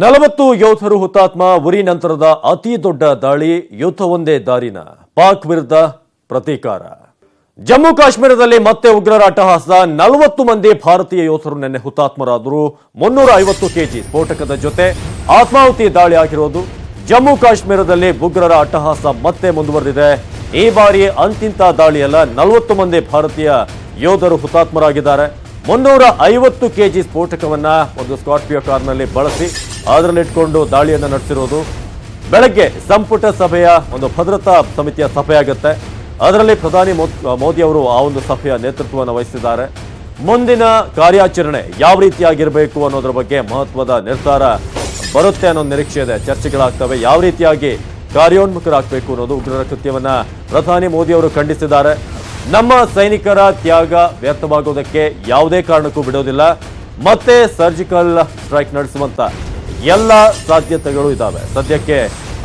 40 ಯೋಧರು ಹುತಾತ್ಮ. ಉರಿ ನಂತರದ ಅತಿ ದೊಡ್ಡ ದಾಳಿ, ಯುದ್ಧವೊಂದೇ ದಾರಿನ ಪಾಕ್ ವಿರುದ್ಧ ಪ್ರತೀಕಾರ. ಜಮ್ಮು ಕಾಶ್ಮೀರದಲ್ಲಿ ಮತ್ತೆ ಉಗ್ರರ ಅಟ್ಟಹಾಸ. 40 ಮಂದಿ ಭಾರತೀಯ ಯೋಧರು ನಿನ್ನೆ ಹುತಾತ್ಮರಾದರು. 350 ಕೆಜಿ ಸ್ಫೋಟಕದ ಜೊತೆ ಆತ್ಮಾಹುತಿ ದಾಳಿ ಆಗಿರೋದು. ಜಮ್ಮು ಕಾಶ್ಮೀರದಲ್ಲಿ ಉಗ್ರರ ಅಟ್ಟಹಾಸ ಮತ್ತೆ ಮುಂದುವರೆದಿದೆ. ಈ ಬಾರಿ ಅಂತಿಂತ ದಾಳಿಯಲ್ಲ, 40 ಮಂದಿ ಭಾರತೀಯ ಯೋಧರು ಹುತಾತ್ಮರಾಗಿದ್ದಾರೆ. 350 ಕೆಜಿ ಸ್ಫೋಟಕವನ್ನ ಒಂದು ಸ್ಕಾರ್ಪಿಯೋ ಕಾರ್ನಲ್ಲಿ ಬಳಸಿ ಅದರಲ್ಲಿಟ್ಕೊಂಡು ದಾಳಿಯನ್ನು ನಡೆಸಿರೋದು. ಬೆಳಗ್ಗೆ ಸಂಪುಟ ಸಭೆಯ ಒಂದು ಭದ್ರತಾ ಸಮಿತಿಯ ಸಭೆಯಾಗುತ್ತೆ. ಅದರಲ್ಲಿ ಪ್ರಧಾನಿ ಮೋದಿ ಅವರು ಆ ಒಂದು ಸಭೆಯ ನೇತೃತ್ವವನ್ನು ವಹಿಸಿದ್ದಾರೆ. ಮುಂದಿನ ಕಾರ್ಯಾಚರಣೆ ಯಾವ ರೀತಿಯಾಗಿರಬೇಕು ಅನ್ನೋದ್ರ ಬಗ್ಗೆ ಮಹತ್ವದ ನಿರ್ಧಾರ ಬರುತ್ತೆ ಅನ್ನೋ ನಿರೀಕ್ಷೆ ಇದೆ. ಚರ್ಚೆಗಳಾಗ್ತವೆ, ಯಾವ ರೀತಿಯಾಗಿ ಕಾರ್ಯೋನ್ಮುಖರಾಗಬೇಕು ಅನ್ನೋದು. ಉಗ್ರರ ಕೃತ್ಯವನ್ನ ಪ್ರಧಾನಿ ಮೋದಿ ಅವರು ಖಂಡಿಸಿದ್ದಾರೆ. ನಮ್ಮ ಸೈನಿಕರ ತ್ಯಾಗ ವ್ಯರ್ಥವಾಗೋದಕ್ಕೆ ಯಾವುದೇ ಕಾರಣಕ್ಕೂ ಬಿಡೋದಿಲ್ಲ. ಮತ್ತೆ ಸರ್ಜಿಕಲ್ ಸ್ಟ್ರೈಕ್ ನಡೆಸುವಂತ ಎಲ್ಲ ಸಾಧ್ಯತೆಗಳು ಇದ್ದಾವೆ. ಸದ್ಯಕ್ಕೆ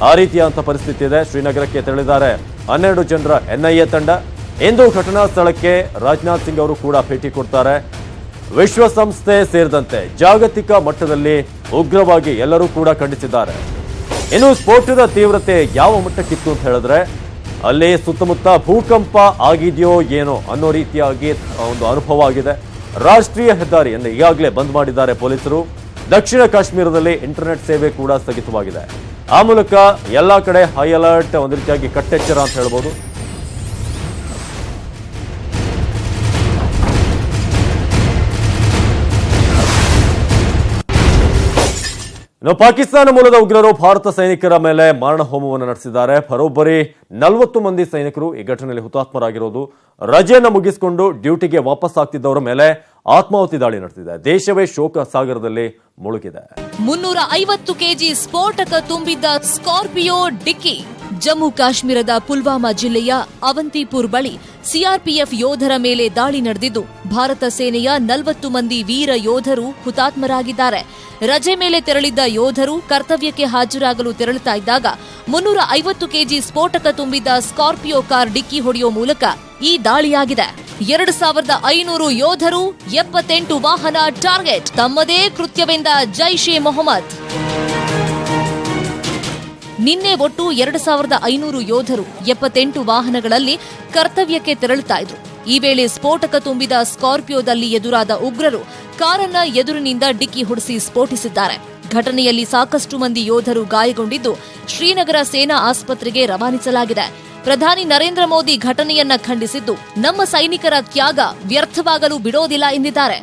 ಆ ರೀತಿಯಾದಂಥ ಪರಿಸ್ಥಿತಿ ಇದೆ. ಶ್ರೀನಗರಕ್ಕೆ ತೆರಳಿದ್ದಾರೆ 12 ಜನರ NIA ತಂಡ. ಇಂದು ಘಟನಾ ಸ್ಥಳಕ್ಕೆ ರಾಜನಾಥ್ ಸಿಂಗ್ ಅವರು ಕೂಡ ಭೇಟಿ ಕೊಡ್ತಾರೆ. ವಿಶ್ವಸಂಸ್ಥೆ ಸೇರಿದಂತೆ ಜಾಗತಿಕ ಮಟ್ಟದಲ್ಲಿ ಉಗ್ರವಾಗಿ ಎಲ್ಲರೂ ಕೂಡ ಖಂಡಿಸಿದ್ದಾರೆ. ಇನ್ನು ಸ್ಫೋಟದ ತೀವ್ರತೆ ಯಾವ ಮಟ್ಟಕ್ಕಿತ್ತು ಅಂತ ಹೇಳಿದ್ರೆ, ಅಲ್ಲಿ ಸುತ್ತಮುತ್ತ ಭೂಕಂಪ ಆಗಿದೆಯೋ ಏನೋ ಅನ್ನೋ ರೀತಿಯಾಗಿ ಒಂದು ಅನುಭವ ಆಗಿದೆ. ರಾಷ್ಟ್ರೀಯ ಹೆದ್ದಾರಿಯನ್ನು ಈಗಾಗಲೇ ಬಂದ್ ಮಾಡಿದ್ದಾರೆ ಪೊಲೀಸರು. ದಕ್ಷಿಣ ಕಾಶ್ಮೀರದಲ್ಲಿ ಇಂಟರ್ನೆಟ್ ಸೇವೆ ಕೂಡ ಸ್ಥಗಿತವಾಗಿದೆ. ಆ ಮೂಲಕ ಎಲ್ಲಾ ಕಡೆ ಹೈ ಅಲರ್ಟ್, ಒಂದು ರೀತಿಯಾಗಿ ಕಟ್ಟೆಚ್ಚರ ಅಂತ ಹೇಳ್ಬೋದು. ಇನ್ನು ಪಾಕಿಸ್ತಾನ ಮೂಲದ ಉಗ್ರರು ಭಾರತ ಸೈನಿಕರ ಮೇಲೆ ಮಾರಣ ಹೋಮವನ್ನು ನಡೆಸಿದ್ದಾರೆ. ಬರೋಬ್ಬರಿ 40 ಮಂದಿ ಸೈನಿಕರು ಈ ಘಟನೆಯಲ್ಲಿ ಹುತಾತ್ಮರಾಗಿರೋದು. ರಜೆಯನ್ನು ಮುಗಿಸಿಕೊಂಡು ಡ್ಯೂಟಿಗೆ ವಾಪಸ್ ಆಗ್ತಿದ್ದವರ ಮೇಲೆ ಆತ್ಮಾಹುತಿ ದಾಳಿ ನಡೆಸಿದೆ. ದೇಶವೇ ಶೋಕ ಸಾಗರದಲ್ಲಿ ಮುಳುಗಿದೆ. 350 ಕೆಜಿ ಸ್ಫೋಟಕ ತುಂಬಿದ್ದ ಸ್ಕಾರ್ಪಿಯೋ ಡಿಕ್ಕಿ ಜಮ್ಮು ಕಾಶ್ಮೀರದ ಪುಲ್ವಾಮಾ ಜಿಲ್ಲೆಯ ಅವಂತಿಪುರ್ ಬಳಿ ಸಿಆರ್ಪಿಎಫ್ ಯೋಧರ ಮೇಲೆ ದಾಳಿ ನಡೆದಿದ್ದು, ಭಾರತ ಸೇನೆಯ 40 ಮಂದಿ ವೀರ ಯೋಧರು ಹುತಾತ್ಮರಾಗಿದ್ದಾರೆ. ರಜೆ ಮೇಲೆ ತೆರಳಿದ್ದ ಯೋಧರು ಕರ್ತವ್ಯಕ್ಕೆ ಹಾಜರಾಗಲು ತೆರಳುತ್ತಾ ಇದ್ದಾಗ 350 ಕೆಜಿ ಸ್ಫೋಟಕ ತುಂಬಿದ್ದ ಸ್ಕಾರ್ಪಿಯೋ ಕಾರ್ ಡಿಕ್ಕಿ ಹೊಡೆಯುವ ಮೂಲಕ ಈ ದಾಳಿಯಾಗಿದೆ. 2500 ಯೋಧರು, 78 ವಾಹನ ಟಾರ್ಗೆಟ್. ತಮ್ಮದೇ ಕೃತ್ಯವೆಂದ ಜೈಷ್ ಎ ಮೊಹಮ್ಮದ್. ನಿನ್ನೆ ಒಟ್ಟು 2500 ಯೋಧರು 78 ವಾಹನಗಳಲ್ಲಿ ಕರ್ತವ್ಯಕ್ಕೆ ತೆರಳುತ್ತಾ ಇದ್ರು. ಈ ವೇಳೆ ಸ್ಫೋಟಕ ತುಂಬಿದ ಸ್ಕಾರ್ಪಿಯೋದಲ್ಲಿ ಎದುರಾದ ಉಗ್ರರು ಕಾರನ್ನ ಎದುರಿನಿಂದ ಡಿಕ್ಕಿ ಹೊಡೆಸಿ ಸ್ಫೋಟಿಸಿದ್ದಾರೆ. ಘಟನೆಯಲ್ಲಿ ಸಾಕಷ್ಟು ಮಂದಿ ಯೋಧರು ಗಾಯಗೊಂಡಿದ್ದು, ಶ್ರೀನಗರ ಸೇನಾ ಆಸ್ಪತ್ರೆಗೆ ರವಾನಿಸಲಾಗಿದೆ. ಪ್ರಧಾನಿ ನರೇಂದ್ರ ಮೋದಿ ಘಟನೆಯನ್ನ ಖಂಡಿಸಿದ್ದು, ನಮ್ಮ ಸೈನಿಕರ ತ್ಯಾಗ ವ್ಯರ್ಥವಾಗಲು ಬಿಡೋದಿಲ್ಲ ಎಂದಿದ್ದಾರೆ.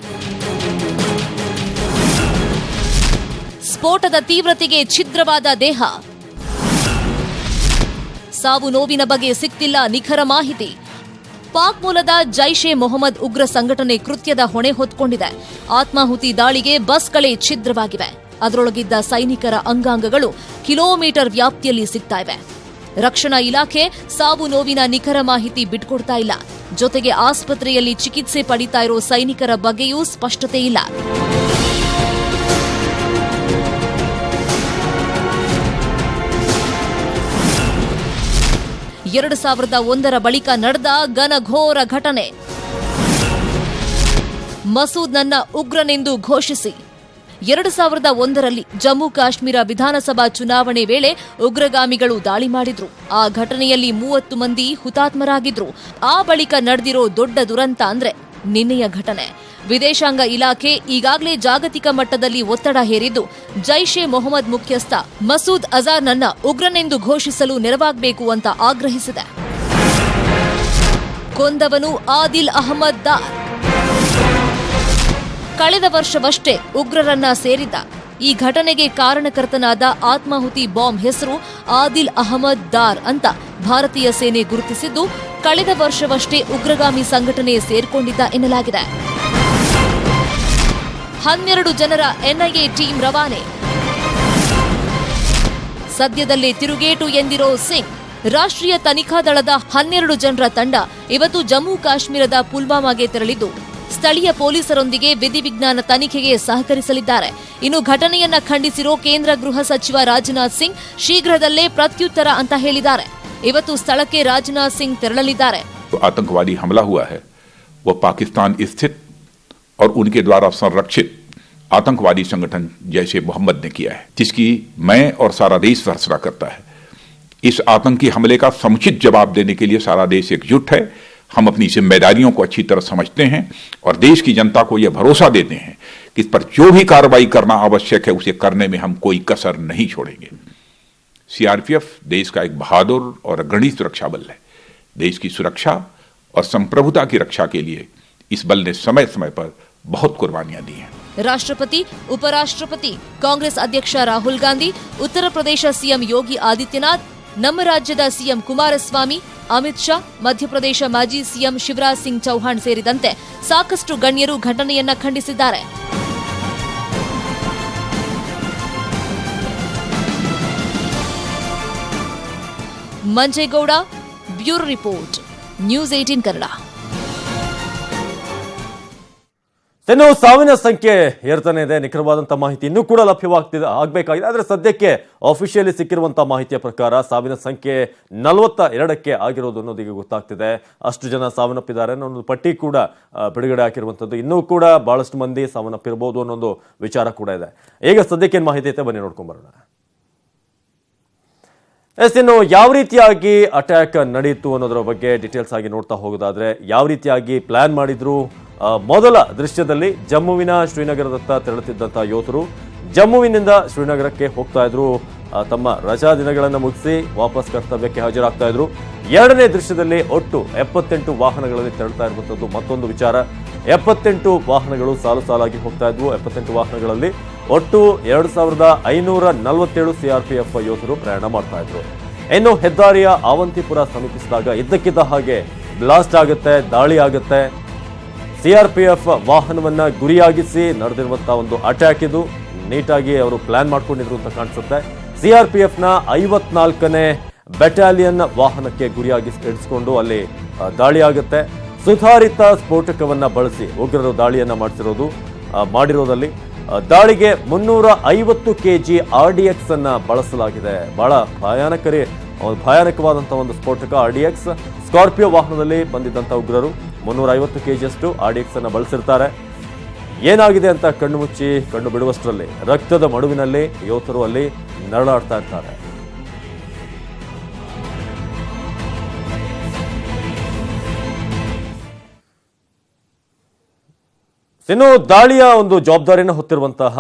ಸ್ಫೋಟದ ತೀವ್ರತೆಗೆ ಛಿದ್ರವಾದ ದೇಹ. ಸಾವು ನೋವಿನ ಬಗ್ಗೆ ಸಿಕ್ತಿಲ್ಲ ನಿಖರ ಮಾಹಿತಿ. ಪಾಕ್ ಮೂಲದ ಜೈಷ್ ಎ ಮೊಹಮ್ಮದ್ ಉಗ್ರ ಸಂಘಟನೆ ಕೃತ್ಯದ ಹೊಣೆ ಹೊತ್ತುಕೊಂಡಿದೆ. ಆತ್ಮಾಹುತಿ ದಾಳಿಗೆ ಬಸ್ಗಳೇ ಛಿದ್ರವಾಗಿವೆ. ಅದರೊಳಗಿದ್ದ ಸೈನಿಕರ ಅಂಗಾಂಗಗಳು ಕಿಲೋಮೀಟರ್ ವ್ಯಾಪ್ತಿಯಲ್ಲಿ ಸಿಗ್ತಾ ಇವೆ. ರಕ್ಷಣಾ ಇಲಾಖೆ ಸಾವು ನೋವಿನ ನಿಖರ ಮಾಹಿತಿ ಬಿಟ್ಕೊಡ್ತಾ ಇಲ್ಲ. ಜೊತೆಗೆ ಆಸ್ಪತ್ರೆಯಲ್ಲಿ ಚಿಕಿತ್ಸೆ ಪಡಿತಾ ಇರೋ ಸೈನಿಕರ ಬಗ್ಗೆಯೂ ಸ್ಪಷ್ಟತೆ ಇಲ್ಲ. ಎರಡು 2001 ಬಳಿಕ ನಡೆದ ಘನಘೋರ ಘಟನೆ. ಮಸೂದ್ನನ್ನ ಉಗ್ರನೆಂದು ಘೋಷಿಸಿ 2001ರಲ್ಲಿ ಜಮ್ಮು ಕಾಶ್ಮೀರ ವಿಧಾನಸಭಾ ಚುನಾವಣೆ ವೇಳೆ ಉಗ್ರಗಾಮಿಗಳು ದಾಳಿ ಮಾಡಿದ್ರು. ಆ ಘಟನೆಯಲ್ಲಿ 30 ಮಂದಿ ಹುತಾತ್ಮರಾಗಿದ್ರು. ಆ ಬಳಿಕ ನಡೆದಿರೋ ದೊಡ್ಡ ದುರಂತ ಅಂದ್ರೆ ನಿನ್ನೆಯ ಘಟನೆ. ವಿದೇಶಾಂಗ ಇಲಾಖೆ ಈಗಾಗಲೇ ಜಾಗತಿಕ ಮಟ್ಟದಲ್ಲಿ ಒತ್ತಡ ಹೇರಿದ್ದು, ಜೈಷ್ ಎ ಮೊಹಮ್ಮದ್ ಮುಖ್ಯಸ್ಥ ಮಸೂದ್ ಅಜಾರ್ನನ್ನ ಉಗ್ರನೆಂದು ಘೋಷಿಸಲು ನೆರವಾಗಬೇಕು ಅಂತ ಆಗ್ರಹಿಸಿದೆ. ಕೊಂದವನು ಆದಿಲ್ ಅಹಮದ್ ದಾರ್. ಕಳೆದ ವರ್ಷವಷ್ಟೇ ಉಗ್ರರನ್ನ ಸೇರಿದ್ದ. ಈ ಘಟನೆಗೆ ಕಾರಣಕರ್ತನಾದ ಆತ್ಮಾಹುತಿ ಬಾಂಬ್ ಹೆಸರು ಆದಿಲ್ ಅಹಮದ್ ದಾರ್ ಅಂತ ಭಾರತೀಯ ಸೇನೆ ಗುರುತಿಸಿದ್ದು, ಕಳೆದ ವರ್ಷವಷ್ಟೇ ಉಗ್ರಗಾಮಿ ಸಂಘಟನೆ ಸೇರ್ಕೊಂಡಿದ್ದ ಎನ್ನಲಾಗಿದೆ. 12 ಜನರ NIA ಟೀಮ್ ರವಾನೆ. ಸದ್ಯದಲ್ಲೇ ತಿರುಗೇಟು ಎಂದಿರೋ ಸಿಂಗ್. ರಾಷ್ಟ್ರೀಯ ತನಿಖಾ ದಳದ 12 ಜನರ ತಂಡ ಇವತ್ತು ಜಮ್ಮು ಕಾಶ್ಮೀರದ ಪುಲ್ವಾಮಾಗೆ ತೆರಳಿದ್ದು, ಸ್ಥಳೀಯ ಪೊಲೀಸರೊಂದಿಗೆ ವಿಧಿವಿಜ್ಞಾನ ತನಿಖೆಗೆ ಸಹಕರಿಸಲಿದ್ದಾರೆ. ಇನ್ನು ಘಟನೆಯನ್ನ ಖಂಡಿಸಿರೋ ಕೇಂದ್ರ ಗೃಹ ಸಚಿವ ರಾಜನಾಥ್ ಸಿಂಗ್ ಶೀಘ್ರದಲ್ಲೇ ಪ್ರತ್ಯುತ್ತರ ಅಂತ ಹೇಳಿದ್ದಾರೆ. ಇವತ್ತು ಸ್ಥಳಕ್ಕೆ ರಾಜನಾಥ್ ಸಿಂಗ್ ತೆರಳಲಿದ್ದಾರೆ. आतंकवादी हमला हुआ है, वो पाकिस्तान स्थित और उनके द्वारा संरक्षित आतंकवादी संगठन जैसे मोहम्मद ने किया है, जिसकी मैं और सारा देश भर्त्सना करता है। इस आतंकी हमले का समुचित जवाब देने के लिए सारा देश एकजुट है। हम अपनी जिम्मेदारियों को अच्छी तरह समझते हैं और देश की जनता को यह भरोसा देते हैं कि इस पर जो भी कार्रवाई करना आवश्यक है उसे करने में हम कोई कसर नहीं छोड़ेंगे। सीआरपीएफ देश का एक बहादुर और अग्रणी सुरक्षा बल है। देश की सुरक्षा और संप्रभुता की रक्षा के लिए इस बल ने समय समय पर बहुत कुर्बानियां दी हैं। ರಾಷ್ಟ್ರಪತಿ ಉಪರಾಷ್ಟ್ರಪತಿ ಕಾಂಗ್ರೆಸ್ ಅಧ್ಯಕ್ಷ ರಾಹುಲ್ ಗಾಂಧಿ, ಉತ್ತರ ಪ್ರದೇಶ ಸಿಎಂ ಯೋಗಿ ಆದಿತ್ಯನಾಥ್, ನಮ್ಮ ರಾಜ್ಯದ ಸಿಎಂ ಕುಮಾರಸ್ವಾಮಿ, ಅಮಿತ್ ಶಾ, ಮಧ್ಯಪ್ರದೇಶ ಮಾಜಿ ಸಿಎಂ ಶಿವರಾಜ್ ಸಿಂಗ್ ಚೌಹಾಣ್ ಸೇರಿದಂತೆ ಸಾಕಷ್ಟು ಗಣ್ಯರು ಘಟನೆಯನ್ನ ಖಂಡಿಸಿದ್ದಾರೆ. Manjegowda, bureau report, news 18 Kannada. ಇನ್ನು ಸಾವಿನ ಸಂಖ್ಯೆ ಏರ್ತಾನೆ ಇದೆ. ನಿಖರವಾದಂತಹ ಮಾಹಿತಿ ಇನ್ನೂ ಕೂಡ ಆಗಬೇಕಾಗಿದೆ. ಆದರೆ ಸದ್ಯಕ್ಕೆ ಅಫಿಷಿಯಲಿ ಸಿಕ್ಕಿರುವಂತಹ ಮಾಹಿತಿಯ ಪ್ರಕಾರ ಸಾವಿನ ಸಂಖ್ಯೆ 42ಕ್ಕೆ ಆಗಿರೋದು ಅನ್ನೋದೀಗ ಗೊತ್ತಾಗ್ತಿದೆ. ಅಷ್ಟು ಜನ ಸಾವನ್ನಪ್ಪಿದ್ದಾರೆ ಅನ್ನೋ ಒಂದು ಪಟ್ಟಿ ಕೂಡ ಬಿಡುಗಡೆ ಹಾಕಿರುವಂಥದ್ದು. ಇನ್ನೂ ಕೂಡ ಬಹಳಷ್ಟು ಮಂದಿ ಸಾವನ್ನಪ್ಪಿರಬಹುದು ಅನ್ನೋದು ವಿಚಾರ ಕೂಡ ಇದೆ. ಈಗ ಸದ್ಯಕ್ಕೆ ಏನು ಮಾಹಿತಿ ಐತೆ ಬನ್ನಿ ನೋಡ್ಕೊಂಡ್ ಬರೋಣ. ಇನ್ನು ಯಾವ ರೀತಿಯಾಗಿ ಅಟ್ಯಾಕ್ ನಡೆಯಿತು ಅನ್ನೋದರ ಬಗ್ಗೆ ಡೀಟೇಲ್ಸ್ ಆಗಿ ನೋಡ್ತಾ ಹೋಗೋದಾದ್ರೆ, ಯಾವ ರೀತಿಯಾಗಿ ಪ್ಲಾನ್ ಮಾಡಿದ್ರು. ಮೊದಲ ದೃಶ್ಯದಲ್ಲಿ ಜಮ್ಮುವಿನ ಶ್ರೀನಗರದತ್ತ ತೆರಳುತ್ತಿದ್ದಂತಹ ಯೋಧರು ಜಮ್ಮುವಿನಿಂದ ಶ್ರೀನಗರಕ್ಕೆ ಹೋಗ್ತಾ ಇದ್ರು. ತಮ್ಮ ರಜಾ ದಿನಗಳನ್ನು ಮುಗಿಸಿ ವಾಪಸ್ ಕರ್ತವ್ಯಕ್ಕೆ ಹಾಜರಾಗ್ತಾ ಇದ್ರು. ಎರಡನೇ ದೃಶ್ಯದಲ್ಲಿ ಒಟ್ಟು 78 ವಾಹನಗಳಲ್ಲಿ ತೆರಳುತ್ತಾ ಇರುವಂತದ್ದು ಮತ್ತೊಂದು ವಿಚಾರ. 78 ವಾಹನಗಳು ಸಾಲು ಸಾಲಾಗಿ ಹೋಗ್ತಾ ಇದ್ವು. 78 ವಾಹನಗಳಲ್ಲಿ ಒಟ್ಟು 2547 ಸಿಆರ್ಪಿಎಫ್ ಯೋಧರು ಪ್ರಯಾಣ ಮಾಡ್ತಾ ಇದ್ರು. ಇನ್ನು ಹೆದ್ದಾರಿಯ ಅವಂತಿಪುರ ಸಮೀಪಿಸಿದಾಗ ಇದ್ದಕ್ಕಿದ್ದ ಹಾಗೆ ಬ್ಲಾಸ್ಟ್ ಆಗುತ್ತೆ, ದಾಳಿ ಆಗುತ್ತೆ. ಸಿಆರ್ಪಿಎಫ್ ವಾಹನವನ್ನ ಗುರಿಯಾಗಿಸಿ ನಡೆದಿರುವಂತಹ ಒಂದು ಅಟ್ಯಾಕ್ ಇದು. ನೀಟಾಗಿ ಅವರು ಪ್ಲಾನ್ ಮಾಡ್ಕೊಂಡಿದ್ರು ಅಂತ ಕಾಣಿಸುತ್ತೆ. ಸಿಆರ್ಪಿಎಫ್ನ 54ನೇ ಬೆಟಾಲಿಯನ್ ವಾಹನಕ್ಕೆ ಗುರಿಯಾಗಿ ಇಡಿಸಿಕೊಂಡು ಅಲ್ಲಿ ದಾಳಿ ಆಗುತ್ತೆ. ಸುಧಾರಿತ ಸ್ಫೋಟಕವನ್ನ ಬಳಸಿ ಉಗ್ರರು ದಾಳಿಯನ್ನ ಮಾಡಿರೋದಲ್ಲಿ ದಾಳಿಗೆ 350 kg RDX ಅನ್ನ ಬಳಸಲಾಗಿದೆ. ಬಹಳ ಭಯಾನಕವಾದಂತಹ ಒಂದು ಸ್ಫೋಟಕ RDX. ಸ್ಕಾರ್ಪಿಯೋ ವಾಹನದಲ್ಲಿ ಬಂದಿದ್ದಂತ ಉಗ್ರರು 350 kg ಅಷ್ಟು RDX ಅನ್ನ ಬಳಸಿರ್ತಾರೆ. ಏನಾಗಿದೆ ಅಂತ ಕಣ್ಣು ಬಿಡುವಷ್ಟರಲ್ಲಿ ರಕ್ತದ ಮಡುವಿನಲ್ಲಿ ಯೋಧರು ಅಲ್ಲಿ ನರಳಾಡ್ತಾ ಇರ್ತಾರೆ. ಇನ್ನು ದಾಳಿಯ ಒಂದು ಜವಾಬ್ದಾರಿಯನ್ನು ಹೊತ್ತಿರುವಂತಹ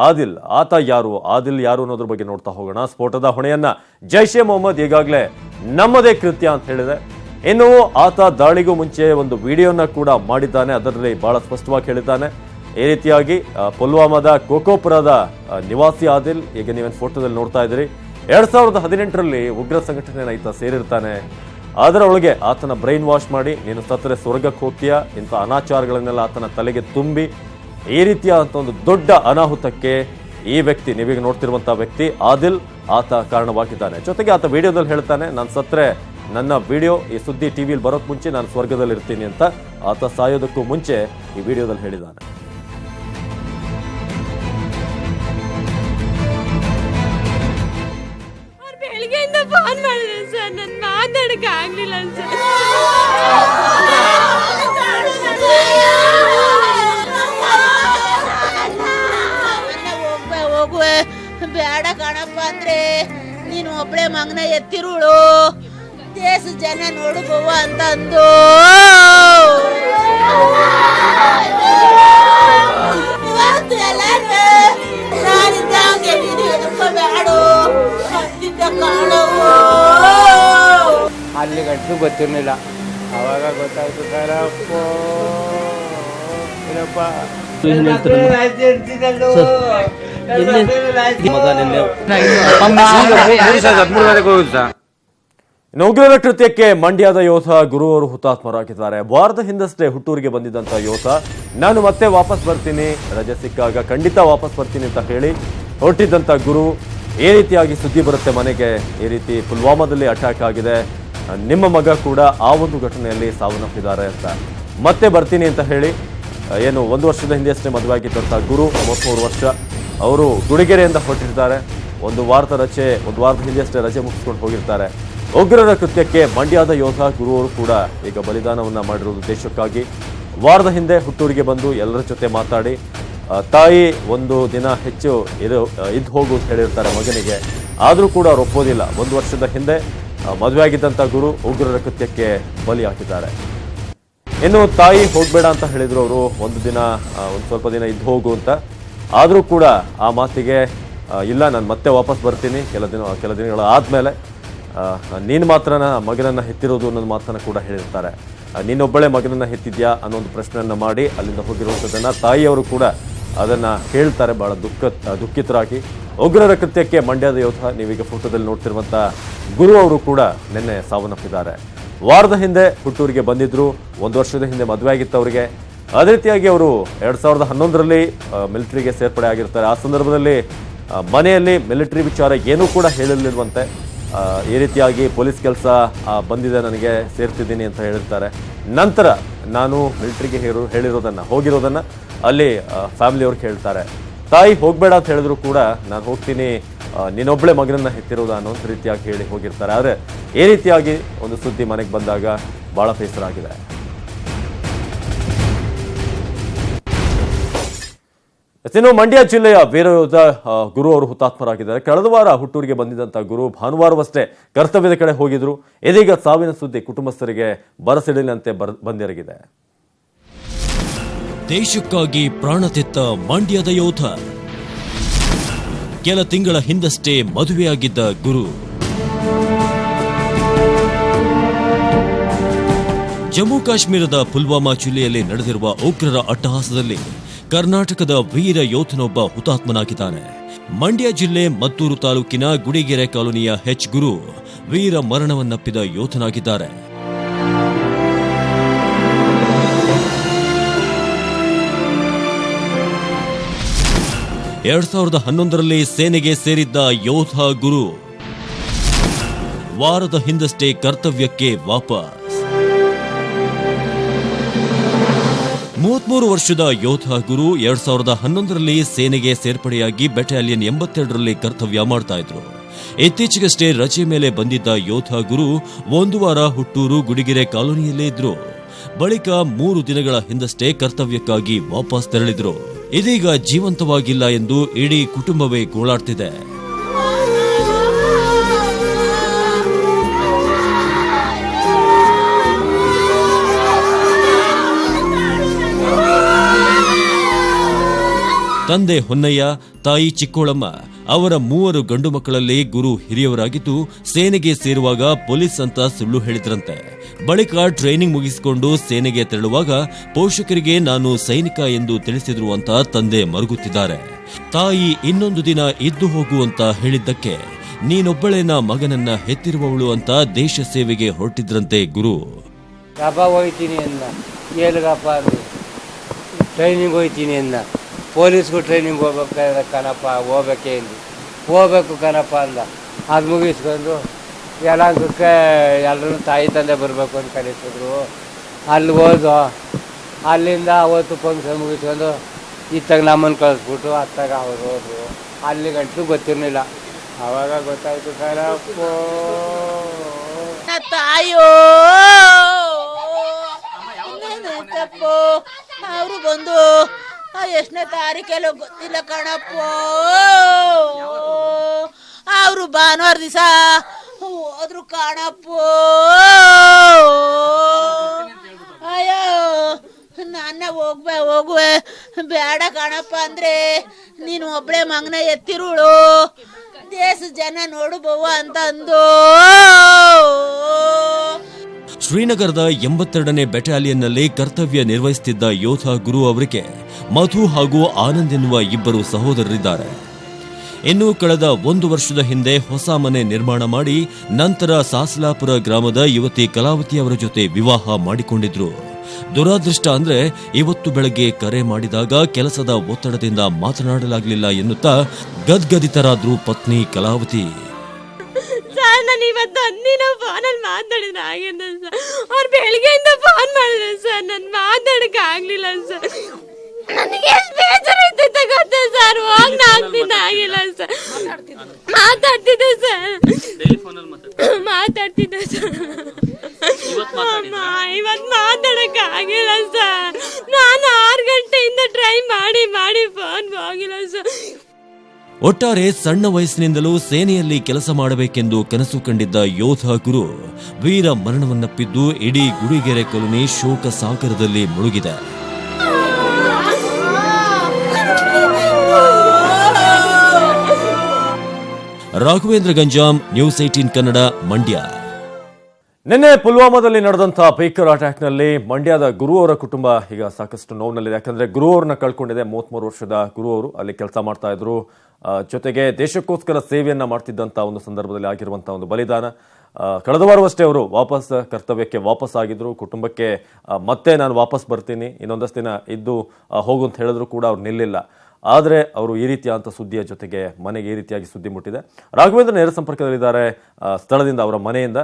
ಆದಿಲ್ ಯಾರು ಅನ್ನೋದ್ರ ಬಗ್ಗೆ ನೋಡ್ತಾ ಹೋಗೋಣ. ಸ್ಫೋಟದ ಹೊಣೆಯನ್ನ ಜೈಷ್ ಎ ಮೊಹಮ್ಮದ್ ಈಗಾಗಲೇ ನಮ್ಮದೇ ಕೃತ್ಯ ಅಂತ ಹೇಳಿದೆ. ಇನ್ನು ಆತ ದಾಳಿಗೂ ಮುಂಚೆ ಒಂದು ವಿಡಿಯೋನ ಕೂಡ ಮಾಡಿದ್ದಾನೆ. ಅದರಲ್ಲಿ ಬಹಳ ಸ್ಪಷ್ಟವಾಗಿ ಹೇಳಿದ್ದಾನೆ. ಈ ರೀತಿಯಾಗಿ ಪುಲ್ವಾಮಾದ ಕೋಕೋಪುರದ ನಿವಾಸಿ ಆದಿಲ್, ಈಗ ನೀವೇನು ಫೋಟೋದಲ್ಲಿ ನೋಡ್ತಾ ಇದ್ದೀರಿ, 2018ರಲ್ಲಿ ಉಗ್ರ ಸಂಘಟನೆಯನ್ನು ಈತ ಸೇರಿರ್ತಾನೆ. ಅದರೊಳಗೆ ಆತನ ಬ್ರೈನ್ ವಾಶ್ ಮಾಡಿ ನೀನು ಸತ್ತರೆ ಸ್ವರ್ಗಕ್ಕೆ ಹೋಗ್ತೀಯಾ, ಇಂಥ ಅನಾಚಾರಗಳನ್ನೆಲ್ಲ ಆತನ ತಲೆಗೆ ತುಂಬಿ ಈ ರೀತಿಯಾದಂಥ ಒಂದು ದೊಡ್ಡ ಅನಾಹುತಕ್ಕೆ ಈ ವ್ಯಕ್ತಿ, ನೀವೀಗ ನೋಡ್ತಿರುವಂತಹ ವ್ಯಕ್ತಿ ಆದಿಲ್, ಆತ ಕಾರಣವಾಗಿದ್ದಾನೆ. ಜೊತೆಗೆ ಆತ ವಿಡಿಯೋದಲ್ಲಿ ಹೇಳ್ತಾನೆ, ನಾನು ಸತ್ತರೆ ನನ್ನ ವಿಡಿಯೋ ಈ ಸುದ್ದಿ ಟಿವಿಯಲ್ಲಿ ಬರೋಕ್ ಮುಂಚೆ ನಾನು ಸ್ವರ್ಗದಲ್ಲಿ ಇರ್ತೀನಿ ಅಂತ ಆತ ಸಾಯೋದಕ್ಕೂ ಮುಂಚೆ ಈ ವಿಡಿಯೋದಲ್ಲಿ ಹೇಳಿದ್ದಾನೆ. ಬೆಳಿಗ್ಗೆಯಿಂದ ಫೋನ್ ಮಾಡಿದೆ ಸರ್, ನಾನು ಮಾತಾಡಕ್ಕೆ ಆಗ್ಲಿಲ್ಲ ಸರ್. ಹೋಗುವೆ ಬೇಡ ಕಣಪ್ಪ ಅಂದ್ರೆ ನೀನು ಒಬ್ಳೆ ಮಗನ ಎತ್ತಿರುಳು, ದೇಶ ಜನ ನೋಡುವ ಅಂತ ಅಂದು ಅಲ್ಲಿ ಗಂಟು ಗೊತ್ತಿರಲಿಲ್ಲ. ಅವಾಗ ಗೊತ್ತಾಯ್ತು ಸರಪ್ಪ ಉಗ್ರರ ಕೃತ್ಯಕ್ಕೆ ಮಂಡ್ಯದ ಯೋಧ ಗುರು ಅವರು ಹುತಾತ್ಮರಾಗಿದ್ದಾರೆ. ವಾರದ ಹಿಂದಷ್ಟೇ ಹುಟ್ಟೂರಿಗೆ ಬಂದಿದ್ದಂತ ಯೋಧ ನಾನು ಮತ್ತೆ ವಾಪಸ್ ಬರ್ತೀನಿ, ರಜೆ ಸಿಕ್ಕಾಗ ಖಂಡಿತ ವಾಪಸ್ ಬರ್ತೀನಿ ಅಂತ ಹೇಳಿ ಹೊರಟಿದ್ದಂತ ಗುರು, ಈ ರೀತಿಯಾಗಿ ಸುದ್ದಿ ಬರುತ್ತೆ ಮನೆಗೆ, ಈ ರೀತಿ ಪುಲ್ವಾಮಾದಲ್ಲಿ ಅಟ್ಯಾಕ್ ಆಗಿದೆ, ನಿಮ್ಮ ಮಗ ಕೂಡ ಆ ಒಂದು ಘಟನೆಯಲ್ಲಿ ಸಾವನ್ನಪ್ಪಿದ್ದಾರೆ ಅಂತ. ಮತ್ತೆ ಬರ್ತೀನಿ ಅಂತ ಹೇಳಿ ಏನು 1 ವರ್ಷದ ಹಿಂದೆಯಷ್ಟೇ ಮದುವೆ ಆಗಿದ್ದಂಥ ಗುರು, 33 ವರ್ಷ, ಅವರು ಗುಡಿಗೆರೆಯಿಂದ ಹೊರಟಿರ್ತಾರೆ. ಒಂದು ವಾರದ ಹಿಂದೆಯಷ್ಟೇ ರಜೆ ಮುಗಿಸ್ಕೊಂಡು ಹೋಗಿರ್ತಾರೆ. ಉಗ್ರರ ಕೃತ್ಯಕ್ಕೆ ಮಂಡ್ಯದ ಯೋಧ ಗುರು ಅವರು ಕೂಡ ಈಗ ಬಲಿದಾನವನ್ನ ಮಾಡಿರೋದು ದೇಶಕ್ಕಾಗಿ. ವಾರದ ಹಿಂದೆ ಹುಟ್ಟೂರಿಗೆ ಬಂದು ಎಲ್ಲರ ಜೊತೆ ಮಾತಾಡಿ ತಾಯಿ ಒಂದು ದಿನ ಹೆಚ್ಚು ಇದ್ದು ಹೋಗು ಅಂತ ಹೇಳಿರ್ತಾರೆ ಮಗನಿಗೆ. ಆದರೂ ಕೂಡ ಅವ್ರು ಒಪ್ಪೋದಿಲ್ಲ. 1 ವರ್ಷದ ಹಿಂದೆ ಮದುವೆ ಆಗಿದ್ದಂಥ ಗುರು ಉಗ್ರರ ಕೃತ್ಯಕ್ಕೆ ಬಲಿ ಹಾಕಿದ್ದಾರೆ. ಇನ್ನು ತಾಯಿ ಹೋಗಬೇಡ ಅಂತ ಹೇಳಿದ್ರು ಅವರು, ಒಂದು ಸ್ವಲ್ಪ ದಿನ ಇದ್ದು ಹೋಗು ಅಂತ. ಆದರೂ ಕೂಡ ಆ ಮಾತಿಗೆ ಇಲ್ಲ, ನಾನು ಮತ್ತೆ ವಾಪಸ್ ಬರ್ತೀನಿ ಕೆಲ ದಿನಗಳ ಆದಮೇಲೆ, ನೀನು ಮಾತ್ರ ಮಗನನ್ನು ಹೆತ್ತಿರೋದು ಅನ್ನೋದು ಮಾತನ್ನು ಕೂಡ ಹೇಳಿರ್ತಾರೆ. ನೀನೊಬ್ಬಳೇ ಮಗನನ್ನು ಹೆತ್ತಿದ್ಯಾ ಅನ್ನೋ ಒಂದು ಪ್ರಶ್ನೆಯನ್ನು ಮಾಡಿ ಅಲ್ಲಿಂದ ಹೋಗಿರುವಂಥದ್ದನ್ನು ತಾಯಿಯವರು ಕೂಡ ಅದನ್ನು ಹೇಳ್ತಾರೆ ಭಾಳ ದುಃಖಿತರಾಗಿ. ಉಗ್ರರ ಕೃತ್ಯಕ್ಕೆ ಮಂಡ್ಯದ ಯೋಧ, ನೀವೀಗ ಫೋಟೋದಲ್ಲಿ ನೋಡ್ತಿರುವಂಥ ಗುರು ಅವರು ಕೂಡ ನಿನ್ನೆ ಸಾವನ್ನಪ್ಪಿದ್ದಾರೆ. ವಾರದ ಹಿಂದೆ ಹುಟ್ಟೂರಿಗೆ ಬಂದಿದ್ರು, 1 ವರ್ಷದ ಹಿಂದೆ ಮದುವೆ ಆಗಿತ್ತು ಅವರಿಗೆ. ಅದೇ ರೀತಿಯಾಗಿ ಅವರು 2011ರಲ್ಲಿ ಮಿಲಿಟರಿಗೆ ಸೇರ್ಪಡೆ ಆಗಿರ್ತಾರೆ. ಆ ಸಂದರ್ಭದಲ್ಲಿ ಮನೆಯಲ್ಲಿ ಮಿಲಿಟರಿ ವಿಚಾರ ಏನೂ ಕೂಡ ಹೇಳಿರಲಿಲ್ವಂತೆ. ಈ ರೀತಿಯಾಗಿ ಪೊಲೀಸ್ ಕೆಲಸ ಬಂದಿದೆ, ನನಗೆ ಸೇರ್ತಿದ್ದೀನಿ ಅಂತ ಹೇಳಿರ್ತಾರೆ. ನಂತರ ನಾನು ಮಿಲಿಟರಿಗೆ ಹೋಗಿರೋದನ್ನು ಅಲ್ಲಿ ಫ್ಯಾಮಿಲಿಯವ್ರಿಗೆ ಹೇಳ್ತಾರೆ. ತಾಯಿ ಹೋಗಬೇಡ ಅಂತ ಹೇಳಿದ್ರು ಕೂಡ ನಾನು ಹೋಗ್ತೀನಿ, ನೀನೊಬ್ಬಳೇ ಮಗನನ್ನು ಹೆತ್ತಿರೋದ ಅನ್ನೋ ರೀತಿಯಾಗಿ ಹೇಳಿ ಹೋಗಿರ್ತಾರೆ. ಆದರೆ ಈ ರೀತಿಯಾಗಿ ಒಂದು ಸುದ್ದಿ ಮನೆಗೆ ಬಂದಾಗ ಭಾಳ ಬೇಸರಾಗಿದೆ. ಇನ್ನು ಮಂಡ್ಯ ಜಿಲ್ಲೆಯ ವೀರಯೋಧ ಗುರು ಅವರು ಹುತಾತ್ಮರಾಗಿದ್ದಾರೆ. ಕಳೆದ ವಾರ ಹುಟ್ಟೂರಿಗೆ ಬಂದಿದ್ದಂಥ ಗುರು ಭಾನುವಾರವಷ್ಟೇ ಕರ್ತವ್ಯದ ಕಡೆ ಹೋಗಿದ್ರು. ಇದೀಗ ಸಾವಿನ ಸುದ್ದಿ ಕುಟುಂಬಸ್ಥರಿಗೆ ಬರಸಿಡಿಲಂತೆ ಬಂದೆರಗಿದೆ. ದೇಶಕ್ಕಾಗಿ ಪ್ರಾಣ ತೆತ್ತ ಮಂಡ್ಯದ ಯೋಧ, ಕೆಲ ತಿಂಗಳ ಹಿಂದಷ್ಟೇ ಮದುವೆಯಾಗಿದ್ದ ಗುರು. ಜಮ್ಮು ಕಾಶ್ಮೀರದ ಪುಲ್ವಾಮಾ ಜಿಲ್ಲೆಯಲ್ಲಿ ನಡೆದಿರುವ ಉಗ್ರರ ಅಟ್ಟಹಾಸದಲ್ಲಿ ಕರ್ನಾಟಕದ ವೀರ ಯೋಧನೊಬ್ಬ ಹುತಾತ್ಮನಾಗಿದ್ದಾನೆ. ಮಂಡ್ಯ ಜಿಲ್ಲೆ ಮತ್ತೂರು ತಾಲೂಕಿನ ಗುಡಿಗೆರೆ ಕಾಲೋನಿಯ ಗುರು ವೀರ ಮರಣವನ್ನಪ್ಪಿದ ಯೋಧನಾಗಿದ್ದಾರೆ. ಎರಡ್ 2011ರಲ್ಲಿ ಸೇನೆಗೆ ಸೇರಿದ್ದ ಯೋಧ ಗುರು ವಾರದ ಹಿಂದಷ್ಟೇ ಕರ್ತವ್ಯಕ್ಕೆ ವಾಪಸ್. 33 ವರ್ಷದ ಯೋಧ ಗುರು 2011ರಲ್ಲಿ ಸೇನೆಗೆ ಸೇರ್ಪಡೆಯಾಗಿ ಬೆಟಾಲಿಯನ್ 82ರಲ್ಲಿ ಕರ್ತವ್ಯ ಮಾಡ್ತಾ ಇದ್ರು. ಇತ್ತೀಚೆಗಷ್ಟೇ ರಜೆ ಮೇಲೆ ಬಂದಿದ್ದ ಯೋಧ ಗುರು 1 ವಾರ ಹುಟ್ಟೂರು ಗುಡಿಗೆರೆ ಕಾಲೋನಿಯಲ್ಲೇ ಇದ್ರು. ಬಳಿಕ 3 ದಿನಗಳ ಹಿಂದಷ್ಟೇ ಕರ್ತವ್ಯಕ್ಕಾಗಿ ವಾಪಸ್ ತೆರಳಿದ್ರು. ಇದೀಗ ಜೀವಂತವಾಗಿಲ್ಲ ಎಂದು ಇಡೀ ಕುಟುಂಬವೇ ಗೋಳಾಡ್ತಿದೆ. ತಂದೆ ಹೊನ್ನಯ್ಯ, ತಾಯಿ ಚಿಕ್ಕೋಳಮ್ಮ, ಅವರ 3 ಗಂಡು ಮಕ್ಕಳಲ್ಲಿ ಗುರು ಹಿರಿಯವರಾಗಿದ್ದು ಸೇನೆಗೆ ಸೇರುವಾಗ ಪೊಲೀಸ್ ಅಂತ ಸುಳ್ಳು ಹೇಳಿದ್ರಂತೆ. ಬಳಿಕ ಟ್ರೈನಿಂಗ್ ಮುಗಿಸಿಕೊಂಡು ಸೇನೆಗೆ ತೆರಳುವಾಗ ಪೋಷಕರಿಗೆ ನಾನು ಸೈನಿಕ ಎಂದು ತಿಳಿಸಿದ್ರು ಅಂತ ತಂದೆ ಮರುಗುತ್ತಿದ್ದಾರೆ. ತಾಯಿ ಇನ್ನೊಂದು ದಿನ ಇದ್ದು ಹೋಗು ಅಂತ ಹೇಳಿದ್ದಕ್ಕೆ ನೀನೊಬ್ಬಳೇನ ಮಗನನ್ನ ಹೆತ್ತಿರುವವಳು ಅಂತ ದೇಶ ಸೇವೆಗೆ ಹೊರಟಿದ್ರಂತೆ ಗುರು. ಹೋಯ್ತೀನಿ ಅನ್ನ ಏಲ್ಗಪ್ಪ ಟ್ರೈನಿಂಗ್ ಹೋಯ್ತೀನಿ ಅನ್ನ, ಪೊಲೀಸ್ಗೂ ಟ್ರೈನಿಂಗ್ ಹೋಗ್ಬೇಕಾದ್ರೆ ಕಣಪ್ಪ ಹೋಗ್ಬೇಕು ಕಣಪ್ಪ ಅಂದ. ಅದು ಮುಗಿಸ್ಕೊಂಡು ಎಲ್ಲದಕ್ಕೆ ಎಲ್ಲರೂ ತಾಯಿ ತಂದೆ ಬರಬೇಕು ಅಂತ ಕರೀತಿದ್ರು. ಅಲ್ಲಿ ಹೋದು ಅಲ್ಲಿಂದ ಅವತ್ತು ಫಂಕ್ಷನ್ ಮುಗಿಸ್ಕೊಂಡು ಇತ್ತಾಗ ನಮ್ಮನ್ನು ಕಳಿಸ್ಬಿಟ್ಟು ಅತ್ತಾಗ ಅವ್ರು ಹೋದ್ರು. ಅಲ್ಲಿ ಗಂಟಲು ಗೊತ್ತಿರಲಿಲ್ಲ. ಆವಾಗ ಗೊತ್ತಾಯ್ತು ಕಣಪ್ಪ ತಾಯೋ ತಪ್ಪು. ಅವರು ಬಂದು ಎಷ್ಟನೇ ತಾರೀಕೆಲ್ಲ ಗೊತ್ತಿಲ್ಲ ಕಣಪ್ಪ. ಅವರು ಭಾನುವಾರ ದಿವಸ ಹೋದ್ರು ಕಣಪ್ಪ. ಅಯ್ಯೋ ನನ್ನ ಹೋಗುವೆ ಬೇಡ ಕಣಪ್ಪ ಅಂದ್ರೆ ನೀನು ಒಬ್ಳೆ ಮಗನ ಎತ್ತಿರುಳು, ದೇಶ ಜನ ನೋಡುಬವ್ವ ಅಂತ ಅಂದು. ಶ್ರೀನಗರದ 82ನೇ ಬೆಟಾಲಿಯನ್ನಲ್ಲಿ ಕರ್ತವ್ಯ ನಿರ್ವಹಿಸುತ್ತಿದ್ದ ಯೋಧ ಗುರು ಅವರಿಗೆ ಮಧು ಹಾಗೂ ಆನಂದ್ ಎನ್ನುವ 2 ಸಹೋದರರಿದ್ದಾರೆ. ಇನ್ನು ಕಳೆದ 1 ವರ್ಷದ ಹಿಂದೆ ಹೊಸ ಮನೆ ನಿರ್ಮಾಣ ಮಾಡಿ ನಂತರ ಸಾಸಲಾಪುರ ಗ್ರಾಮದ ಯುವತಿ ಕಲಾವತಿ ಅವರ ಜೊತೆ ವಿವಾಹ ಮಾಡಿಕೊಂಡಿದ್ರು. ದುರಾದೃಷ್ಟ ಅಂದ್ರೆ ಇವತ್ತು ಬೆಳಗ್ಗೆ ಕರೆ ಮಾಡಿದಾಗ ಕೆಲಸದ ಒತ್ತಡದಿಂದ ಮಾತನಾಡಲಾಗಲಿಲ್ಲ ಎನ್ನುತ್ತಾ ಗದ್ಗದಿತರಾದ್ರು ಪತ್ನಿ ಕಲಾವತಿ. ನಾನು ಇವತ್ತು ಅಂದಿನ ಫೋನಲ್ಲಿ ಮಾತಾಡಿದ್ರೆ ಆಗಿದ್ದ ಸರ್. ಅವ್ರು ಬೆಳಿಗ್ಗೆಯಿಂದ ಫೋನ್ ಮಾಡಿದ್ರು ಸರ್, ನಾನು ಮಾತಾಡಕ್ಕೆ ಆಗ್ಲಿಲ್ಲ ಸರ್. ನನಗೆ ಎಷ್ಟು ಬೇಜಾರಾಯ್ತೈತೆ ಗೊತ್ತಾ ಸರ್. ಹೋಗಿ 4 ದಿನ ಆಗಿಲ್ಲ ಸರ್. ಮಾತಾಡ್ತಿದ್ದೆ ಸರ್. ಇವತ್ತು ಮಾತಾಡಕ್ ಆಗಿಲ್ಲ ಸರ್. ನಾನು 6 ಗಂಟೆಯಿಂದ ಟ್ರೈ ಮಾಡಿ ಫೋನ್ ಹೋಗಿಲ್ಲ ಸರ್. ಒಟ್ಟಾರೆ ಸಣ್ಣ ವಯಸ್ಸಿನಿಂದಲೂ ಸೇನೆಯಲ್ಲಿ ಕೆಲಸ ಮಾಡಬೇಕೆಂದು ಕನಸು ಕಂಡಿದ್ದ ಯೋಧ ಗುರು ವೀರ ಮರಣವನ್ನಪ್ಪಿದ್ದು ಇಡೀ ಗುಡಿಗೆರೆ ಕಾಲೋನಿ ಶೋಕ ಸಾಗರದಲ್ಲಿ ಮುಳುಗಿದೆ. ರಾಘವೇಂದ್ರ ಗಂಜಾಂ, ನ್ಯೂಸ್ 18 ಕನ್ನಡ, ಮಂಡ್ಯ. ನಿನ್ನೆ ಪುಲ್ವಾಮಾದಲ್ಲಿ ನಡೆದಂತಹ ಭೀಕರ ಅಟ್ಯಾಕ್ನಲ್ಲಿ ಮಂಡ್ಯದ ಗುರು ಅವರ ಕುಟುಂಬ ಈಗ ಸಾಕಷ್ಟು ನೋವಿನಲ್ಲಿದೆ. ಯಾಕಂದ್ರೆ ಗುರು ಅವ್ರನ್ನ ಕಳ್ಕೊಂಡಿದೆ. 33 ವರ್ಷದ ಗುರು ಅವರು ಅಲ್ಲಿ ಕೆಲಸ ಮಾಡ್ತಾ ಇದ್ರು. ಜೊತೆಗೆ ದೇಶಕ್ಕೋಸ್ಕರ ಸೇವೆಯನ್ನ ಮಾಡ್ತಿದ್ದಂತ ಒಂದು ಸಂದರ್ಭದಲ್ಲಿ ಆಗಿರುವಂತಹ ಒಂದು ಬಲಿದಾನ. ಕಳೆದ ವಾರವಷ್ಟೇ ಅವರು ಕರ್ತವ್ಯಕ್ಕೆ ವಾಪಸ್ ಆಗಿದ್ರು. ಕುಟುಂಬಕ್ಕೆ ಮತ್ತೆ ನಾನು ವಾಪಸ್ ಬರ್ತೀನಿ, ಇನ್ನೊಂದಷ್ಟು ದಿನ ಇದ್ದು ಹೋಗು ಅಂತ ಹೇಳಿದ್ರು ಕೂಡ ಅವ್ರು ನಿಲ್ಲಿಲ್ಲ. ಆದರೆ ಅವರು ಈ ರೀತಿಯಾದಂಥ ಸುದ್ದಿಯ ಜೊತೆಗೆ ಮನೆಗೆ ಈ ರೀತಿಯಾಗಿ ಸುದ್ದಿ ಮುಟ್ಟಿದೆ. ರಾಘವೇಂದ್ರ ನೇರ ಸಂಪರ್ಕದಲ್ಲಿದ್ದಾರೆ ಸ್ಥಳದಿಂದ, ಅವರ ಮನೆಯಿಂದ.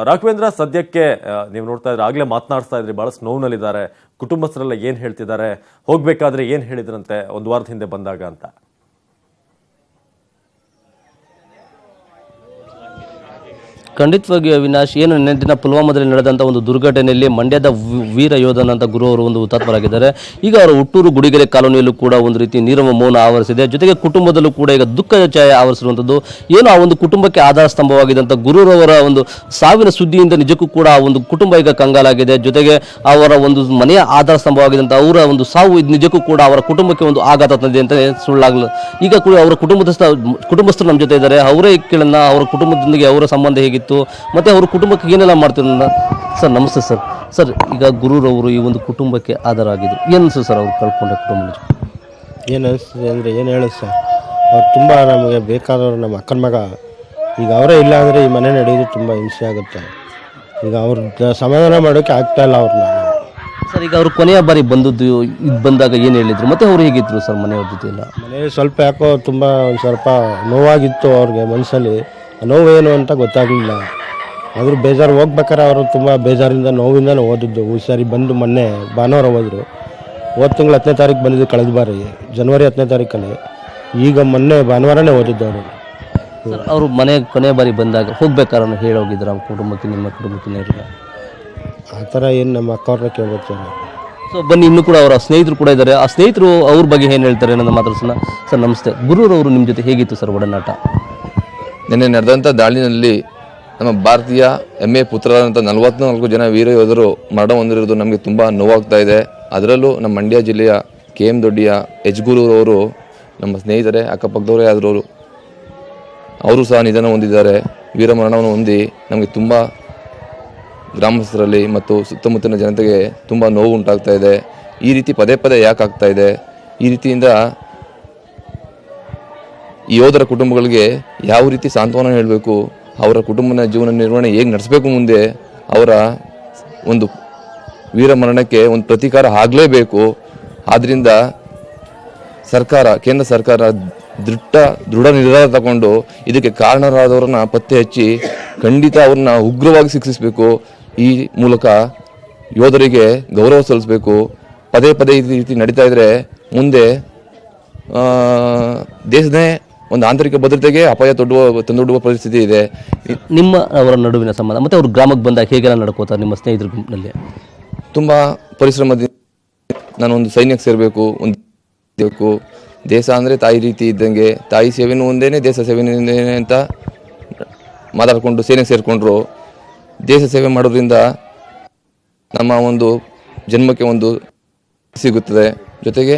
ರಾಘವೇಂದ್ರ, ಸದ್ಯಕ್ಕೆ ನೀವು ನೋಡ್ತಾ ಇದ್ರೆ ಆಗಲೇ ಮಾತನಾಡ್ತಾ ಇದ್ರಿ, ಬಹಳಷ್ಟು ನೋವಿನಲ್ಲಿದ್ದಾರೆ. ಕುಟುಂಬಸ್ಥರೆಲ್ಲ ಏನು ಹೇಳ್ತಿದ್ದಾರೆ, ಹೋಗ್ಬೇಕಾದ್ರೆ ಏನು ಹೇಳಿದ್ರಂತೆ ಒಂದು ವಾರದ ಹಿಂದೆ ಬಂದಾಗ ಅಂತ? ಖಂಡಿತವಾಗಿ ಅವಿನಾಶ್, ಏನು ನಿನ್ನೆ ದಿನ ಪುಲ್ವಾಮಾದಲ್ಲಿ ನಡೆದಂಥ ಒಂದು ದುರ್ಘಟನೆಯಲ್ಲಿ ಮಂಡ್ಯದ ವೀರ ಯೋಧನಂತ ಗುರು ಅವರು ಒಂದು ಹುತಾತ್ಮರಾಗಿದ್ದಾರೆ. ಈಗ ಅವರ ಹುಟ್ಟೂರು ಗುಡಿಗೆರೆ ಕಾಲೋನಿಯಲ್ಲೂ ಕೂಡ ಒಂದು ರೀತಿ ನೀರವ ಮೌನ ಆವರಿಸಿದೆ. ಜೊತೆಗೆ ಕುಟುಂಬದಲ್ಲೂ ಕೂಡ ಈಗ ದುಃಖದ ಛಾಯೆ ಆವರಿಸಿರುವಂಥದ್ದು. ಏನು ಆ ಒಂದು ಕುಟುಂಬಕ್ಕೆ ಆಧಾರ ಸ್ತಂಭವಾಗಿದ್ದಂಥ ಗುರುರವರ ಒಂದು ಸಾವಿನ ಸುದ್ದಿಯಿಂದ ನಿಜಕ್ಕೂ ಕೂಡ ಆ ಒಂದು ಕುಟುಂಬ ಈಗ ಕಂಗಾಲಾಗಿದೆ. ಜೊತೆಗೆ ಅವರ ಒಂದು ಮನೆಯ ಆಧಾರ ಸ್ತಂಭವಾಗಿದ್ದಂಥ ಅವರ ಒಂದು ಸಾವು ಇದು ನಿಜಕ್ಕೂ ಕೂಡ ಅವರ ಕುಟುಂಬಕ್ಕೆ ಒಂದು ಆಘಾತ ತಂದಿದೆ ಅಂತ ಸುಳ್ಳಾಗಲ್ಲ. ಈಗ ಕೂಡ ಅವರ ಕುಟುಂಬಸ್ಥರು ನಮ್ಮ ಜೊತೆ ಇದ್ದಾರೆ. ಅವರೇ ಕೇಳೋಣ, ಅವರ ಕುಟುಂಬದೊಂದಿಗೆ ಅವರ ಸಂಬಂಧ ಹೇಗಿತ್ತು ಮತ್ತೆ ಅವ್ರ ಕುಟುಂಬಕ್ಕೆ ಏನೆಲ್ಲ ಮಾಡ್ತಿಲ್ಲ. ಸರ್ ನಮಸ್ತೆ ಸರ್. ಸರ್, ಈಗ ಗುರುರವರು ಈ ಒಂದು ಕುಟುಂಬಕ್ಕೆ ಆಧಾರ ಆಗಿದ್ರು, ಏನು ಅನಿಸ್ತು ಸರ್ ಅವ್ರು ಕಳ್ಕೊಂಡ ಕುಟುಂಬ? ಏನು ಅನಿಸ್ತದೆ ಅಂದರೆ ಏನು ಹೇಳೋದು ಸರ್, ಅವ್ರು ತುಂಬ ನಮಗೆ ಬೇಕಾದವರು, ನಮ್ಮ ಅಕ್ಕನ ಮಗ. ಈಗ ಅವರೇ ಇಲ್ಲ ಅಂದರೆ ಈ ಮನೆ ನಡೆಯೋದು ತುಂಬ ಹಿಂಸೆ ಆಗುತ್ತೆ. ಈಗ ಅವ್ರ ಸಮಾಧಾನ ಮಾಡೋಕ್ಕೆ ಆಗ್ತಾ ಇಲ್ಲ ಅವ್ರನ್ನ. ಸರ್, ಈಗ ಅವರು ಕೊನೆಯ ಬಾರಿ ಬಂದದ್ದು ಇದು ಬಂದಾಗ ಏನು ಹೇಳಿದ್ರು, ಮತ್ತೆ ಅವ್ರು ಹೇಗಿದ್ರು ಸರ್ ಮನೆಯವ್ರ ಜೊತೆ ಎಲ್ಲ? ಮನೆಯಲ್ಲಿ ಸ್ವಲ್ಪ ಯಾಕೋ ತುಂಬ ಒಂದು ಸ್ವಲ್ಪ ನೋವಾಗಿತ್ತು ಅವ್ರಿಗೆ ಮನಸ್ಸಲ್ಲಿ. ನೋವೇನು ಅಂತ ಗೊತ್ತಾಗಲಿಲ್ಲ. ಆದರೂ ಬೇಜಾರು ಹೋಗ್ಬೇಕಾರೆ ಅವರು ತುಂಬ ಬೇಜಾರಿಂದ ನೋವಿಂದನೇ ಓದಿದ್ದು. ಈ ಸಾರಿ ಬಂದು ಮೊನ್ನೆ ಭಾನುವಾರ ಹೋದರು. ಹೋದ ತಿಂಗಳು 10ನೇ ತಾರೀಕು ಬಂದಿದ್ದು, ಕಳೆದ ಬಾರಿ ಜನವರಿ 10ನೇ ತಾರೀಕಲ್ಲಿ. ಈಗ ಮೊನ್ನೆ ಭಾನುವಾರನೇ ಓದಿದ್ದು ಅವರು. ಸರ್, ಅವರು ಮನೆ ಕೊನೆಯ ಬಾರಿ ಬಂದಾಗ ಹೋಗ್ಬೇಕಾದ್ರೆ ಹೇಳೋಗಿದ್ರು ಕುಟುಂಬಕ್ಕೆ, ನಿಮ್ಮ ಕುಟುಂಬಕ್ಕೆ ಇರಲಿಲ್ಲ ಆ ಥರ ಏನು ನಮ್ಮ ಅಕ್ಕವ್ರನ್ನ ಕೇಳ್ಬೇಕು ಸರ್. ಸೊ ಬನ್ನಿ, ಇನ್ನೂ ಕೂಡ ಅವರ ಸ್ನೇಹಿತರು ಕೂಡ ಇದ್ದಾರೆ. ಆ ಸ್ನೇಹಿತರು ಅವ್ರ ಬಗ್ಗೆ ಏನು ಹೇಳ್ತಾರೆ ಅನ್ನೋದು ಮಾತಾಡ್ಸೋಣ. ಸರ್ ನಮಸ್ತೆ. ಗುರುರವರು ನಿಮ್ಮ ಜೊತೆ ಹೇಗಿತ್ತು ಸರ್ ಒಡನಾಟ? ನಿನ್ನೆ ನಡೆದಂಥ ದಾಳಿನಲ್ಲಿ ನಮ್ಮ ಭಾರತೀಯ ಹೆಮ್ಮೆಯ ಪುತ್ರರಾದಂಥ 44 ಜನ ವೀರ ಯೋಧರು ಮರಣ ಹೊಂದಿರೋದು ನಮಗೆ ತುಂಬ ನೋವಾಗ್ತಾ ಇದೆ. ಅದರಲ್ಲೂ ನಮ್ಮ ಮಂಡ್ಯ ಜಿಲ್ಲೆಯ KM ದೊಡ್ಡಿಯ H ಗುರುರವರು ನಮ್ಮ ಸ್ನೇಹಿತರೆ, ಅಕ್ಕಪಕ್ಕದವರೇ ಆದವರು. ಅವರು ಸಹ ನಿಧನ ಹೊಂದಿದ್ದಾರೆ. ವೀರ ಮರಣವನ್ನು ಹೊಂದಿ ನಮಗೆ ತುಂಬ ಗ್ರಾಮಸ್ಥರಲ್ಲಿ ಮತ್ತು ಸುತ್ತಮುತ್ತಲಿನ ಜನತೆಗೆ ತುಂಬ ನೋವು ಉಂಟಾಗ್ತಾ ಇದೆ. ಈ ರೀತಿ ಪದೇ ಪದೇ ಯಾಕೆ ಆಗ್ತಾ ಇದೆ? ಈ ರೀತಿಯಿಂದ ಈ ಯೋಧರ ಕುಟುಂಬಗಳಿಗೆ ಯಾವ ರೀತಿ ಸಾಂತ್ವನ ಹೇಳಬೇಕು, ಅವರ ಕುಟುಂಬದ ಜೀವನ ನಿರ್ವಹಣೆ ಹೇಗೆ ನಡೆಸಬೇಕು, ಮುಂದೆ ಅವರ ಒಂದು ವೀರ ಮರಣಕ್ಕೆ ಒಂದು ಪ್ರತೀಕಾರ ಆಗಲೇಬೇಕು. ಆದ್ದರಿಂದ ಸರ್ಕಾರ, ಕೇಂದ್ರ ಸರ್ಕಾರ ದೃಢ ನಿರ್ಧಾರ ತಗೊಂಡು ಇದಕ್ಕೆ ಕಾರಣರಾದವ್ರನ್ನ ಪತ್ತೆ ಹಚ್ಚಿ ಖಂಡಿತ ಅವ್ರನ್ನ ಉಗ್ರವಾಗಿ ಶಿಕ್ಷಿಸಬೇಕು. ಈ ಮೂಲಕ ಯೋಧರಿಗೆ ಗೌರವ ಸಲ್ಲಿಸಬೇಕು. ಪದೇ ಪದೇ ಈ ರೀತಿ ನಡೀತಾ ಇದ್ರೆ ಮುಂದೆ ದೇಶದೇ ಒಂದು ಆಂತರಿಕ ಭದ್ರತೆಗೆ ಅಪಾಯ ತಂದೊಡ್ಡುವ ಪರಿಸ್ಥಿತಿ ಇದೆ. ನಿಮ್ಮ ಅವರ ನಡುವಿನ ಸಂಬಂಧ ಮತ್ತೆ ಅವ್ರ ಗ್ರಾಮಕ್ಕೆ ಬಂದಾಗ ಹೇಗೆಲ್ಲ ನಡ್ಕೋತಾರೆ ನಿಮ್ಮ ಸ್ನೇಹಿತರ ಗುಂಪಿನಲ್ಲಿ? ತುಂಬ ಪರಿಶ್ರಮದಿಂದ ನಾನೊಂದು ಸೈನ್ಯಕ್ಕೆ ಸೇರಬೇಕು, ದೇಶ ಅಂದರೆ ತಾಯಿ ರೀತಿ ಇದ್ದಂಗೆ, ತಾಯಿ ಸೇವೆನೂ ಒಂದೇನೆ ದೇಶ ಸೇವೆನೂ ಒಂದೇನೆ ಅಂತ ಮಾತಾಡಿಕೊಂಡು ಸೇನೆಗೆ ಸೇರಿಕೊಂಡ್ರು. ದೇಶ ಸೇವೆ ಮಾಡೋದ್ರಿಂದ ನಮ್ಮ ಒಂದು ಜನ್ಮಕ್ಕೆ ಒಂದು ಸಿಗುತ್ತದೆ. ಜೊತೆಗೆ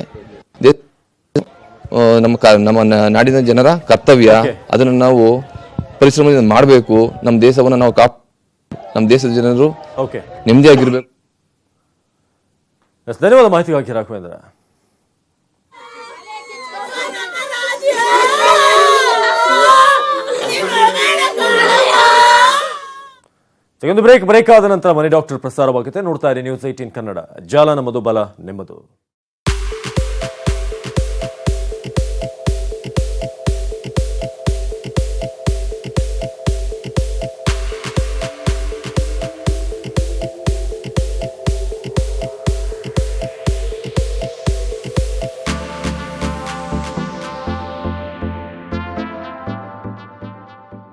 ನಮ್ಮ ನಾಡಿನ ಜನರ ಕರ್ತವ್ಯ, ಅದನ್ನು ನಾವು ಪರಿಶ್ರಮದಿಂದ ಮಾಡಬೇಕು. ನಮ್ಮ ದೇಶವನ್ನು ನಾವು ನಮ್ಮ ದೇಶದ ಜನರು ನೆಮ್ಮದಿಯಾಗಿರ್ಬೇಕು. ಧನ್ಯವಾದ ಮಾಹಿತಿಗಾಗಿ ರಾಘವೇಂದ್ರ. ಒಂದು ಬ್ರೇಕ್ ಆದ ನಂತರ ಮನಿ ಡಾಕ್ಟರ್ ಪ್ರಸಾರವಾಗುತ್ತೆ. ನೋಡ್ತಾ ಇರಿ ನ್ಯೂಸ್ 18 ಕನ್ನಡ. ಜಾಲ ನಮ್ಮದು, ಬಲ ನಿಮ್ಮದು.